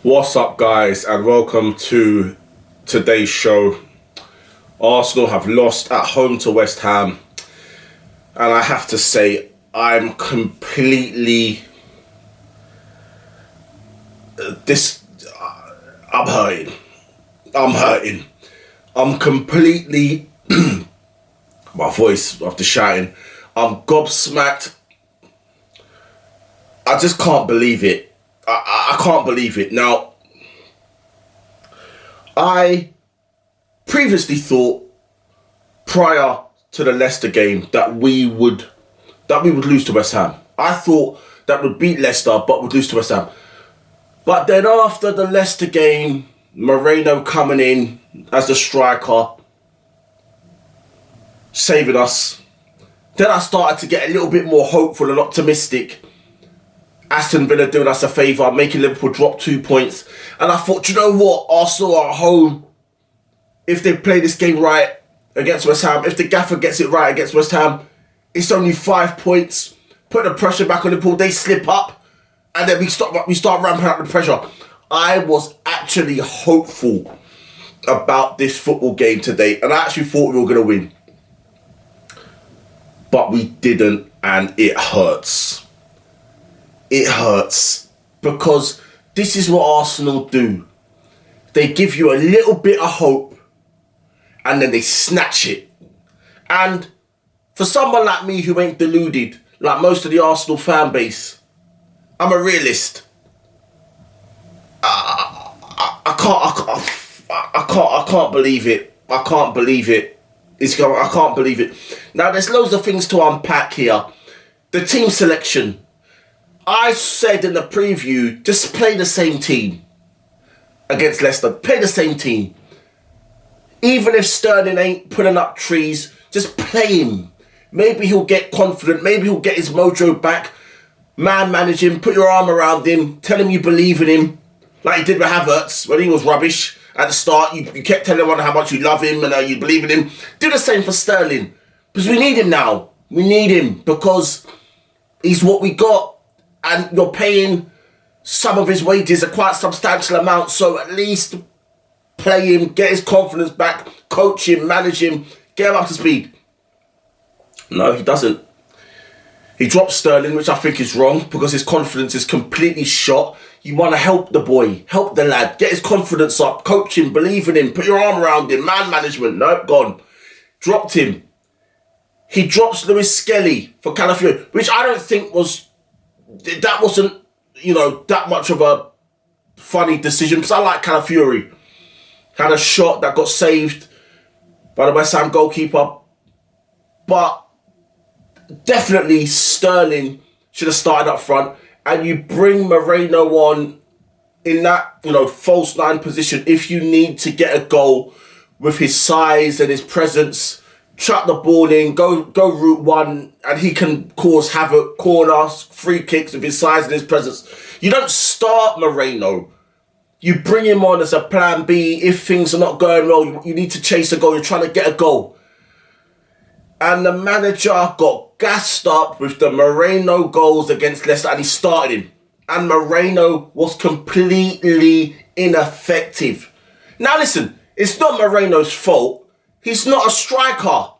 What's up, guys, and welcome to today's show. Arsenal have lost at home to West Ham, and I have to say, I'm completely I'm hurting. I'm completely my voice after shouting. I'm gobsmacked. I just can't believe it. I can't believe it. Now, I previously thought prior to the Leicester game that we would lose to West Ham. I thought that we'd beat Leicester but would lose to West Ham. But then after the Leicester game, Moreno coming in as the striker, saving us. Then I started to get a little bit more hopeful and optimistic. Aston Villa doing us a favour, making Liverpool drop 2 points. And I thought, you know what? Arsenal are at home. If they play this game right against West Ham, if the gaffer gets it right against West Ham, it's only 5 points. Put the pressure back on Liverpool, they slip up. And then we start ramping up the pressure. I was actually hopeful about this football game today. And I actually thought we were going to win. But we didn't, and it hurts. It hurts because this is what Arsenal do. They give you a little bit of hope and then they snatch it. And for someone like me who ain't deluded, like most of the Arsenal fan base, I'm a realist. I can't believe it. I can't believe it. I can't believe it. Now, there's loads of things to unpack here. The team selection. I said in the preview, just play the same team against Leicester. Play the same team. Even if Sterling ain't putting up trees, just play him. Maybe he'll get confident. Maybe he'll get his mojo back. Man manage him. Put your arm around him. Tell him you believe in him. Like you did with Havertz when he was rubbish at the start. You kept telling everyone how much you love him and you believe in him. Do the same for Sterling. Because we need him now. We need him because he's what we got. And you're paying some of his wages, a quite substantial amount. So at least play him, get his confidence back, coach him, manage him, get him up to speed. No, he doesn't. He drops Sterling, which I think is wrong because his confidence is completely shot. You want to help the boy, help the lad, get his confidence up, coach him, believe in him, put your arm around him, man management. Nope, gone. Dropped him. He drops Lewis Skelly for Calafiori, which I don't think wasn't, that much of a funny decision because I like Calafiori. Had a shot that got saved by the West Ham goalkeeper. But definitely Sterling should have started up front. And you bring Moreno on in that, false nine position if you need to get a goal with his size and his presence. Chuck the ball in, go route one, and he can cause havoc, corners, free kicks with his size and his presence. You don't start Moreno. You bring him on as a plan B if things are not going well. You need to chase a goal. You're trying to get a goal. And the manager got gassed up with the Moreno goals against Leicester and he started him. And Moreno was completely ineffective. Now listen, it's not Moreno's fault. He's not a striker.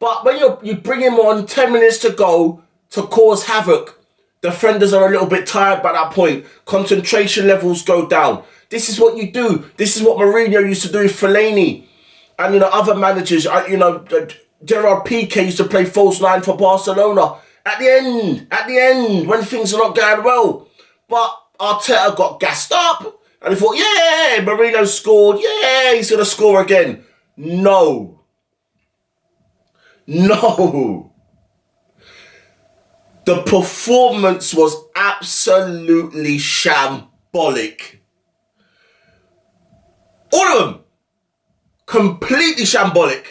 But when you bring him on 10 minutes to go to cause havoc, defenders are a little bit tired by that point. Concentration levels go down. This is what you do. This is what Mourinho used to do with Fellaini. And, other managers, Gerard Piqué used to play false nine for Barcelona. At the end, when things are not going well. But Arteta got gassed up. And he thought, yeah, Mourinho scored. Yeah, he's going to score again. No. The performance was absolutely shambolic. All of them. Completely shambolic.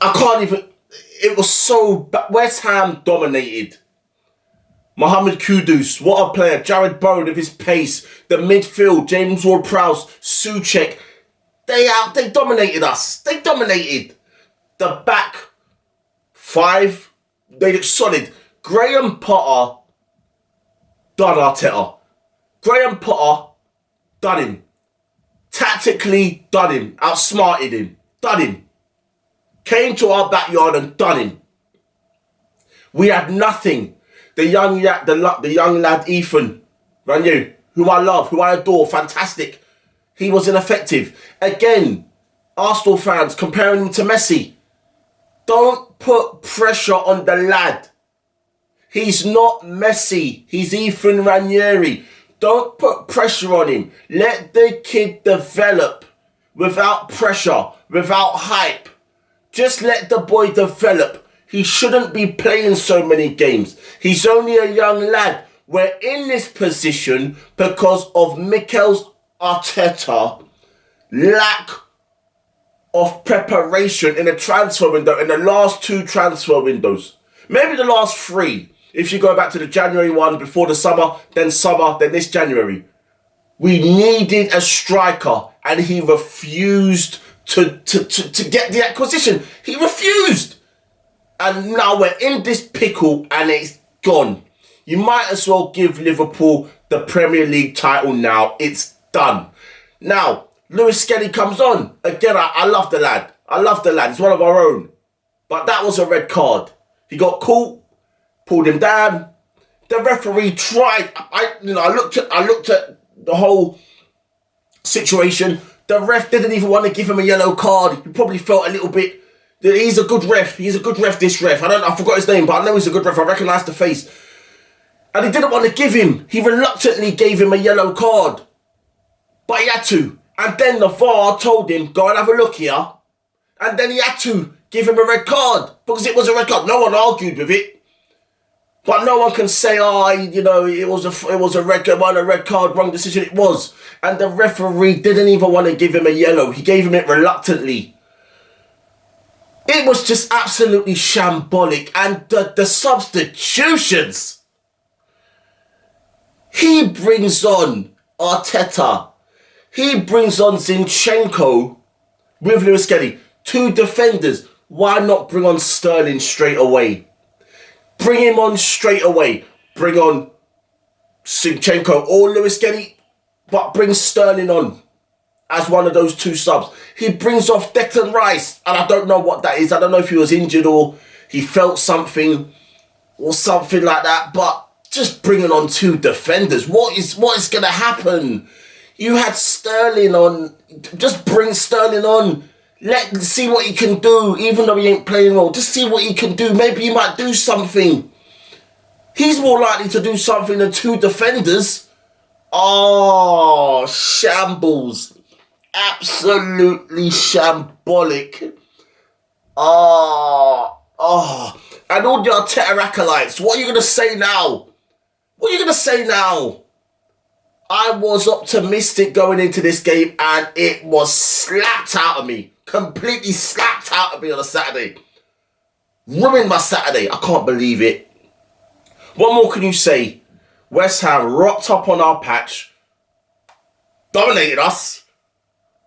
I can't even... It was so... West Ham dominated. Mohamed Kudus, what a player. Jared Bowen with his pace. The midfield, James Ward-Prowse, Souček. They dominated us. They dominated. The back five, they look solid. Graham Potter done Arteta. Graham Potter, done him. Tactically, done him. Outsmarted him. Done him. Came to our backyard and done him. We had nothing. The young lad Ethan Ranu, who I love, who I adore, fantastic. He was ineffective. Again, Arsenal fans comparing him to Messi. Don't put pressure on the lad. He's not Messi. He's Ethan Ranieri. Don't put pressure on him. Let the kid develop without pressure, without hype. Just let the boy develop. He shouldn't be playing so many games. He's only a young lad. We're in this position because of Mikel Arteta lack of preparation in the transfer window, in the last 2 transfer windows. Maybe the last 3. If you go back to the January one before the summer, then this January. We needed a striker and he refused to get the acquisition. He refused. And now we're in this pickle and it's gone. You might as well give Liverpool the Premier League title now. It's done. Now, Lewis Skelly comes on. Again, I love the lad. I love the lad. He's one of our own. But that was a red card. He got caught, pulled him down. The referee tried. I looked at the whole situation. The ref didn't even want to give him a yellow card. He probably felt a little bit. He's a good ref. He's a good ref, this ref. I forgot his name, but I know he's a good ref. I recognise the face. And he didn't want to give him. He reluctantly gave him a yellow card. But he had to. And then the VAR told him, go and have a look here. And then he had to give him a red card. Because it was a red card. No one argued with it. But no one can say, it was a red card, wrong decision. It was. And the referee didn't even want to give him a yellow. He gave him it reluctantly. It was just absolutely shambolic. And the substitutions. He brings on Arteta. He brings on Zinchenko with Lewis Skelly. 2 defenders. Why not bring on Sterling straight away? Bring him on straight away. Bring on Zinchenko or Lewis Skelly, but bring Sterling on as one of those 2 subs. He brings off Declan Rice, and I don't know what that is. I don't know if he was injured or he felt something or something like that, but just bringing on 2 defenders. What is going to happen? You had Sterling on. Just bring Sterling on. Let's see what he can do, even though he ain't playing well. Just see what he can do. Maybe he might do something. He's more likely to do something than 2 defenders. Oh, shambles. Absolutely shambolic. Oh. And all the Arteta acolytes. What are you going to say now? What are you going to say now? I was optimistic going into this game and it was slapped out of me. Completely slapped out of me on a Saturday. Ruined my Saturday. I can't believe it. What more can you say? West Ham rocked up on our patch. Dominated us.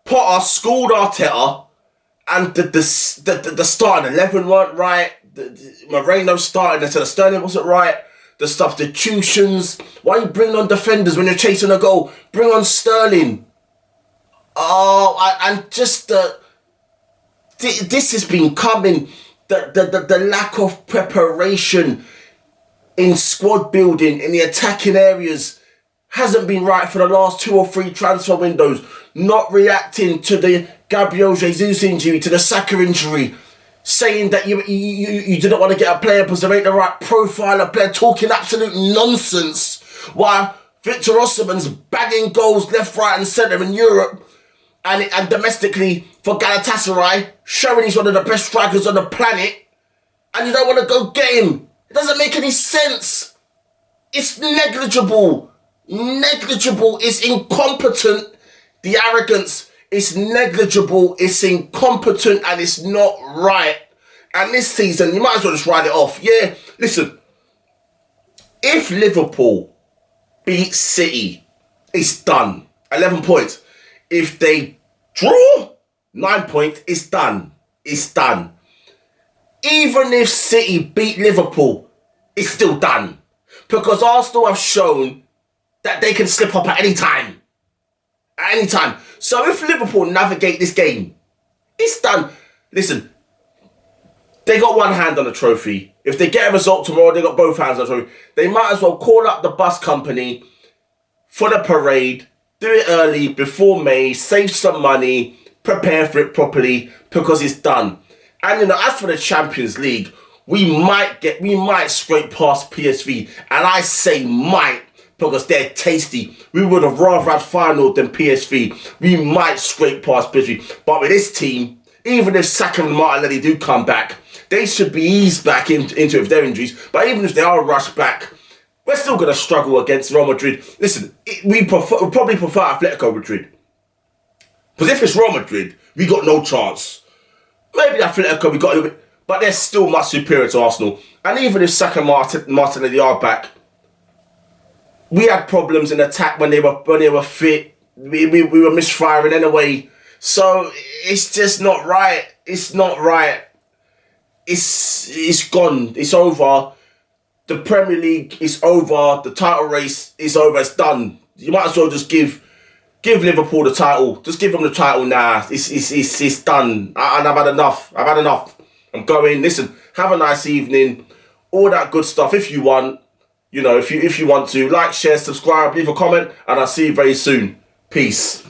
Potter schooled Arteta. And the starting 11 weren't right. Moreno starting instead of Sterling wasn't right. The substitutions. Why are you bringing on defenders when you're chasing a goal? Bring on Sterling. And just this has been coming. The lack of preparation in squad building, in the attacking areas, hasn't been right for the last 2 or 3 transfer windows. Not reacting to the Gabriel Jesus injury, to the Saka injury. Saying that you didn't want to get a player because there ain't the right profile of player, talking absolute nonsense while Victor Osimhen's bagging goals left, right and centre in Europe and domestically for Galatasaray, showing he's one of the best strikers on the planet, and you don't want to go get him. It doesn't make any sense. It's negligible. It's incompetent. The arrogance. It's negligible, it's incompetent, and it's not right. And this season, you might as well just write it off. Yeah, listen. If Liverpool beat City, it's done. 11 points. If they draw, 9 points, it's done. It's done. Even if City beat Liverpool, it's still done. Because Arsenal have shown that they can slip up at any time. At any time. So if Liverpool navigate this game, it's done. Listen, they got one hand on the trophy. If they get a result tomorrow, they got both hands on the trophy. They might as well call up the bus company for the parade, do it early, before May, save some money, prepare for it properly, because it's done. And as for the Champions League, we might scrape past PSV, and I say might because they're tasty. We would have rather had final than PSV. We might scrape past PSV, but with this team, even if Saka and Martinelli do come back, they should be eased back into it with their injuries. But even if they are rushed back, we're still going to struggle against Real Madrid. Listen, we probably prefer Atletico Madrid. Because if it's Real Madrid, we got no chance. Maybe Atletico, we got a little bit, but they're still much superior to Arsenal. And even if Saka and Martinelli are back, we had problems in attack when they were fit. We were misfiring anyway. So it's just not right. It's not right. It's gone. It's over. The Premier League is over. The title race is over. It's done. You might as well just give Liverpool the title. Just give them the title now. It's done. And I've had enough. I'm going. Listen, have a nice evening. All that good stuff. If you want, if you want to, like, share, subscribe, leave a comment, and I'll see you very soon. Peace.